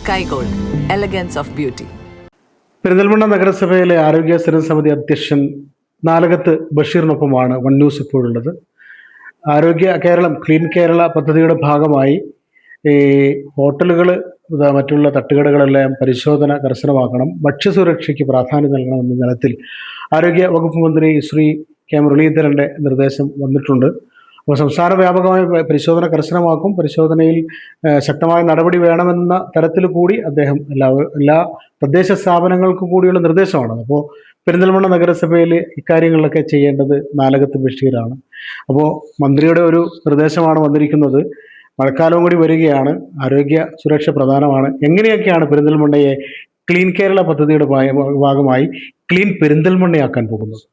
Sky Gold, elegance of beauty. Perinthalmanna നഗരസഭയിലെ ആരോഗ്യ സ്ഥിരം സമിതി അധ്യക്ഷൻ നാലകത്ത് ബഷീറിനൊപ്പമാണ് വൺ ന്യൂസ് ഇപ്പോഴുള്ളത്. ആരോഗ്യ കേരളം ക്ലീൻ കേരള പദ്ധതിയുടെ ഭാഗമായി ഈ ഹോട്ടലുകൾ, മറ്റുള്ള തട്ടുകടകളെല്ലാം പരിശോധന കർശനമാക്കണം, ഭക്ഷ്യസുരക്ഷയ്ക്ക് പ്രാധാന്യം നൽകണമെന്ന തലത്തിൽ ആരോഗ്യ വകുപ്പ് മന്ത്രി ശ്രീ കെ മുരളീധരൻ്റെ നിർദ്ദേശം വന്നിട്ടുണ്ട്. അപ്പോൾ സംസ്ഥാന വ്യാപകമായ പരിശോധന കർശനമാക്കും, പരിശോധനയിൽ ശക്തമായ നടപടി വേണമെന്ന തരത്തിൽ കൂടി അദ്ദേഹം എല്ലാ തദ്ദേശ സ്ഥാപനങ്ങൾക്കും കൂടിയുള്ള നിർദ്ദേശമാണ്. അപ്പോൾ പെരിന്തൽമണ്ണ നഗരസഭയിൽ ഇക്കാര്യങ്ങളിലൊക്കെ ചെയ്യേണ്ടത് നാലകത്ത് ബഷീറാണ്. അപ്പോൾ മന്ത്രിയുടെ ഒരു നിർദ്ദേശമാണ് വന്നിരിക്കുന്നത്. മഴക്കാലവും കൂടി വരികയാണ്, ആരോഗ്യ സുരക്ഷ പ്രധാനമാണ്. എങ്ങനെയൊക്കെയാണ് പെരിന്തൽമണ്ണയെ ക്ലീൻ കേരള പദ്ധതിയുടെ ഭാഗമായി ക്ലീൻ പെരിന്തൽമണ്ണയാക്കാൻ പോകുന്നത്?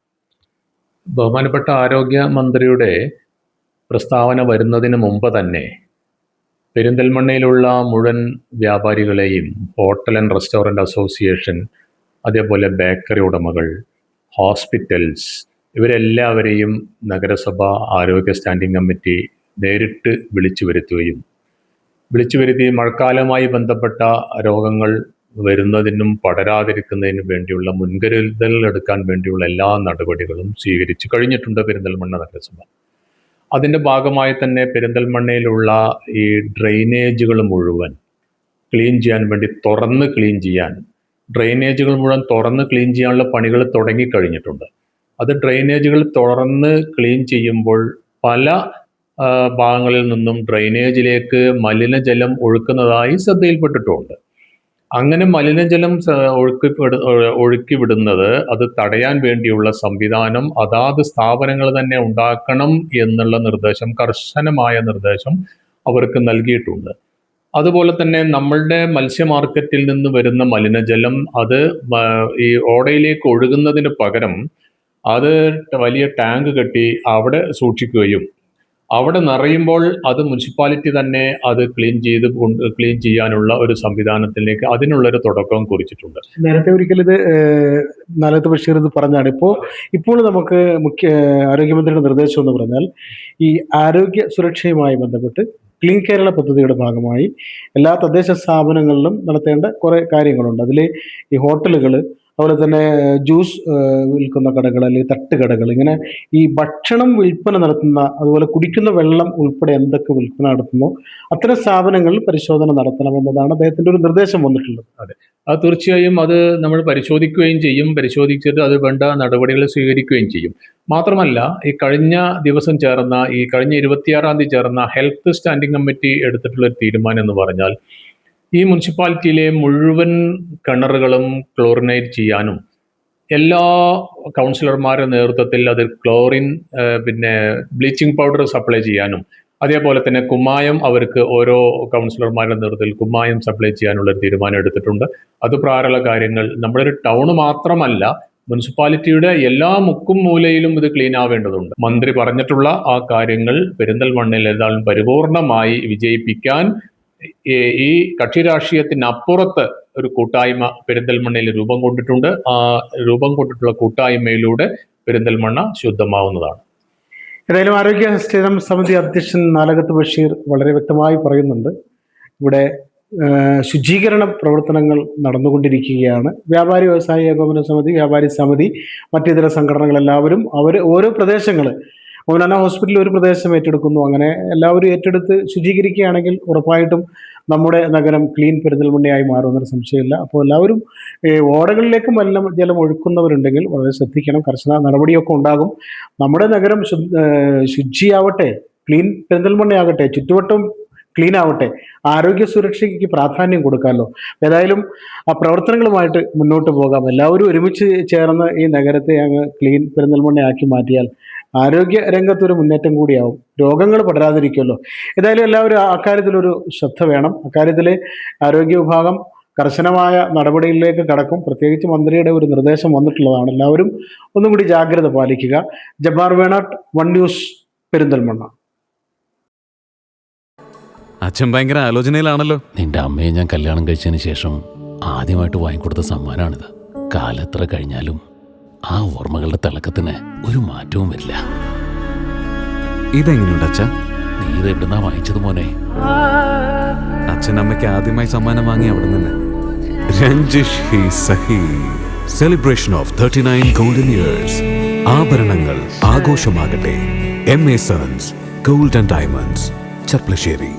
ബഹുമാനപ്പെട്ട ആരോഗ്യ മന്ത്രിയുടെ പ്രസ്താവന വരുന്നതിന് മുമ്പ് തന്നെ പെരിന്തൽമണ്ണയിലുള്ള മുഴുവൻ വ്യാപാരികളെയും ഹോട്ടൽ ആൻഡ് റെസ്റ്റോറൻറ്റ് അസോസിയേഷൻ, അതേപോലെ ബേക്കറി ഉടമകൾ, ഹോസ്പിറ്റൽസ്, ഇവരെല്ലാവരെയും നഗരസഭ ആരോഗ്യ സ്റ്റാൻഡിംഗ് കമ്മിറ്റി നേരിട്ട് വിളിച്ചു വരുത്തി മഴക്കാലവുമായി ബന്ധപ്പെട്ട രോഗങ്ങൾ വരുന്നതിനും പടരാതിരിക്കുന്നതിനും വേണ്ടിയുള്ള മുൻകരുതൽ എടുക്കാൻ വേണ്ടിയുള്ള എല്ലാ നടപടികളും സ്വീകരിച്ചു കഴിഞ്ഞിട്ടുണ്ട് പെരിന്തൽമണ്ണ നഗരസഭ. അതിൻ്റെ ഭാഗമായി തന്നെ പെരിന്തൽമണ്ണയിലുള്ള ഈ ഡ്രെയിനേജുകൾ മുഴുവൻ ക്ലീൻ ചെയ്യാൻ വേണ്ടി ഡ്രെയിനേജുകൾ മുഴുവൻ തുറന്ന് ക്ലീൻ ചെയ്യാനുള്ള പണികൾ തുടങ്ങിക്കഴിഞ്ഞിട്ടുണ്ട്. അത് ഡ്രെയിനേജുകൾ തുറന്ന് ക്ലീൻ ചെയ്യുമ്പോൾ പല ഭാഗങ്ങളിൽ നിന്നും ഡ്രെയിനേജിലേക്ക് മലിനജലം ഒഴുക്കുന്നതായി ശ്രദ്ധയിൽപ്പെട്ടിട്ടുമുണ്ട്. അങ്ങനെ മലിനജലം ഒഴുക്കി വിടുന്നത് അത് തടയാൻ വേണ്ടിയുള്ള സംവിധാനം അതാത് സ്ഥാപനങ്ങൾ തന്നെ ഉണ്ടാക്കണം എന്നുള്ള നിർദ്ദേശം, കർശനമായ നിർദ്ദേശം അവർക്ക് നൽകിയിട്ടുണ്ട്. അതുപോലെ തന്നെ നമ്മളുടെ മത്സ്യ മാർക്കറ്റിൽ നിന്ന് വരുന്ന മലിനജലം അത് ഈ ഓടയിലേക്ക് ഒഴുകുന്നതിന് പകരം അത് വലിയ ടാങ്ക് കെട്ടി അവിടെ സൂക്ഷിക്കുകയും അവിടെ നിറയുമ്പോൾ അത് മുനിസിപ്പാലിറ്റി തന്നെ അത് ക്ലീൻ ചെയ്യാനുള്ള ഒരു സംവിധാനത്തിലേക്ക് അതിനുള്ളൊരു തുടക്കം കുറിച്ചിട്ടുണ്ട്. നേരത്തെ ഒരിക്കൽ ഇത് നാലകത്ത് ബഷീർ ഇത് പറഞ്ഞാണ്. ഇപ്പോൾ നമുക്ക് ആരോഗ്യമന്ത്രിയുടെ നിർദ്ദേശം എന്ന് പറഞ്ഞാൽ ഈ ആരോഗ്യ സുരക്ഷയുമായി ബന്ധപ്പെട്ട് ക്ലീൻ കേരള പദ്ധതിയുടെ ഭാഗമായി എല്ലാ തദ്ദേശ സ്ഥാപനങ്ങളിലും നടത്തേണ്ട കുറേ കാര്യങ്ങളുണ്ട്. അതിൽ ഈ ഹോട്ടലുകൾ, അതുപോലെ തന്നെ ജ്യൂസ് വിൽക്കുന്ന കടകൾ അല്ലെങ്കിൽ തട്ടുകടകൾ, ഇങ്ങനെ ഈ ഭക്ഷണം വിൽപ്പന നടത്തുന്ന, അതുപോലെ കുടിക്കുന്ന വെള്ളം ഉൾപ്പെടെ എന്തൊക്കെ വിൽപ്പന നടത്തുന്നോ അത്തരം സ്ഥാപനങ്ങളിൽ പരിശോധന നടത്തണമെന്നതാണ് അദ്ദേഹത്തിൻ്റെ ഒരു നിർദ്ദേശം വന്നിട്ടുള്ളത്. അതെ, അത് തീർച്ചയായും അത് നമ്മൾ പരിശോധിക്കുകയും ചെയ്യും. പരിശോധിച്ചിട്ട് അത് വേണ്ട നടപടികൾ സ്വീകരിക്കുകയും ചെയ്യും. മാത്രമല്ല, ഈ കഴിഞ്ഞ 26-ാം തീയതി ചേർന്ന ഹെൽത്ത് സ്റ്റാൻഡിംഗ് കമ്മിറ്റി എടുത്തിട്ടുള്ള ഒരു തീരുമാനം എന്ന് പറഞ്ഞാൽ ഈ മുനിസിപ്പാലിറ്റിയിലെ മുഴുവൻ കിണറുകളും ക്ലോറിനേറ്റ് ചെയ്യാനും എല്ലാ കൗൺസിലർമാരുടെ നേതൃത്വത്തിൽ അത് ക്ലോറിൻ ബ്ലീച്ചിങ് പൗഡർ സപ്ലൈ ചെയ്യാനും, അതേപോലെ തന്നെ കുമ്മായം അവർക്ക് ഓരോ കൗൺസിലർമാരുടെ നേതൃത്വത്തിൽ കുമ്മായം സപ്ലൈ ചെയ്യാനുള്ള ഒരു തീരുമാനം എടുത്തിട്ടുണ്ട്. അതുപ്രകാരമുള്ള കാര്യങ്ങൾ നമ്മുടെ ഒരു ടൗൺ മാത്രമല്ല, മുനിസിപ്പാലിറ്റിയുടെ എല്ലാ മുക്കും മൂലയിലും ഇത് ക്ലീൻ ആവേണ്ടതുണ്ട്. മന്ത്രി പറഞ്ഞിട്ടുള്ള ആ കാര്യങ്ങൾ പെരിന്തൽമണ്ണയിൽ ഏതായാലും പരിപൂർണമായി വിജയിപ്പിക്കാൻ ഈ കക്ഷി രാഷ്ട്രീയത്തിനപ്പുറത്ത് ഒരു കൂട്ടായ്മ പെരിന്തൽമണ്ണയിൽ രൂപം കൊണ്ടിട്ടുണ്ട്. ആ രൂപം കൊണ്ടിട്ടുള്ള കൂട്ടായ്മയിലൂടെ പെരിന്തൽമണ്ണ ശുദ്ധമാവുന്നതാണ്. ഏതായാലും ആരോഗ്യ സ്ഥിരം സമിതി അധ്യക്ഷൻ നാലകത്ത് ബഷീർ വളരെ വ്യക്തമായി പറയുന്നുണ്ട്, ഇവിടെ ശുചീകരണ പ്രവർത്തനങ്ങൾ നടന്നുകൊണ്ടിരിക്കുകയാണ്. വ്യാപാരി വ്യവസായ ഏകോപന സമിതി, വ്യാപാരി സമിതി, മറ്റിതര സംഘടനകളെല്ലാവരും ഓരോ പ്രദേശങ്ങൾ, മൗലാന ഹോസ്പിറ്റലിൽ ഒരു പ്രദേശം ഏറ്റെടുക്കുന്നു. അങ്ങനെ എല്ലാവരും ഏറ്റെടുത്ത് ശുചീകരിക്കുകയാണെങ്കിൽ ഉറപ്പായിട്ടും നമ്മുടെ നഗരം ക്ലീൻ പെരിന്തൽമണ്ണയായി മാറുമെന്നൊരു സംശയമില്ല. അപ്പോൾ എല്ലാവരും ഓടകളിലേക്ക് ജലം ഒഴുക്കുന്നവരുണ്ടെങ്കിൽ വളരെ ശ്രദ്ധിക്കണം, കർശന നടപടിയൊക്കെ ഉണ്ടാകും. നമ്മുടെ നഗരം ശുചിയാവട്ടെ, ക്ലീൻ പെരിന്തൽമണ്ണയാകട്ടെ, ചുറ്റുവട്ടം ക്ലീൻ ആവട്ടെ, ആരോഗ്യ സുരക്ഷയ്ക്ക് പ്രാധാന്യം കൊടുക്കാമല്ലോ. ഏതായാലും ആ പ്രവർത്തനങ്ങളുമായിട്ട് മുന്നോട്ട് പോകാം. എല്ലാവരും ഒരുമിച്ച് ചേർന്ന് ഈ നഗരത്തെ അങ്ങ് ക്ലീൻ പെരിന്തൽമണ്ണയാക്കി മാറ്റിയാൽ ആരോഗ്യ രംഗത്തൊരു മുന്നേറ്റം കൂടിയാവും, രോഗങ്ങൾ പടരാതിരിക്കുമല്ലോ. ഏതായാലും എല്ലാവരും അക്കാര്യത്തിലൊരു ശ്രദ്ധ വേണം. അക്കാര്യത്തിൽ ആരോഗ്യ വിഭാഗം കർശനമായ നടപടികളിലേക്ക് കടക്കും. പ്രത്യേകിച്ച് മന്ത്രിയുടെ ഒരു നിർദ്ദേശം വന്നിട്ടുള്ളതാണ്. എല്ലാവരും ഒന്നും കൂടി ജാഗ്രത പാലിക്കുക. Jabbar Venat, One News, Perinthalmanna. അച്ഛൻ ഭയങ്കര ആലോചനയിലാണല്ലോ. നിന്റെ അമ്മയെ ഞാൻ കല്യാണം കഴിച്ചതിന് ശേഷം ആദ്യമായിട്ട് വാങ്ങിക്കൊടുത്ത സമ്മാനമാണിത്. കാലത്ര കഴിഞ്ഞാലും ആ ഓർമ്മകളുടെ തിളക്കത്തിന് ഒരു മാറ്റവും വരില്ല. ഇതെങ്ങനെയുണ്ട് അച്ഛാ? നീ ഇത് എവിടുന്നാ വാങ്ങിച്ചത് മോനെ? അച്ഛനമ്മയ്ക്ക് ആദ്യമായി സമ്മാനം വാങ്ങി അവിടെ നിന്ന്. രഞ്ജിഷ് ഹി സഹി. Celebration of 39 golden years. ആഭരണങ്ങൾ ആഘോഷമാകട്ടെ. MA sons gold and diamonds, ചപ്ലശ്ശേരി.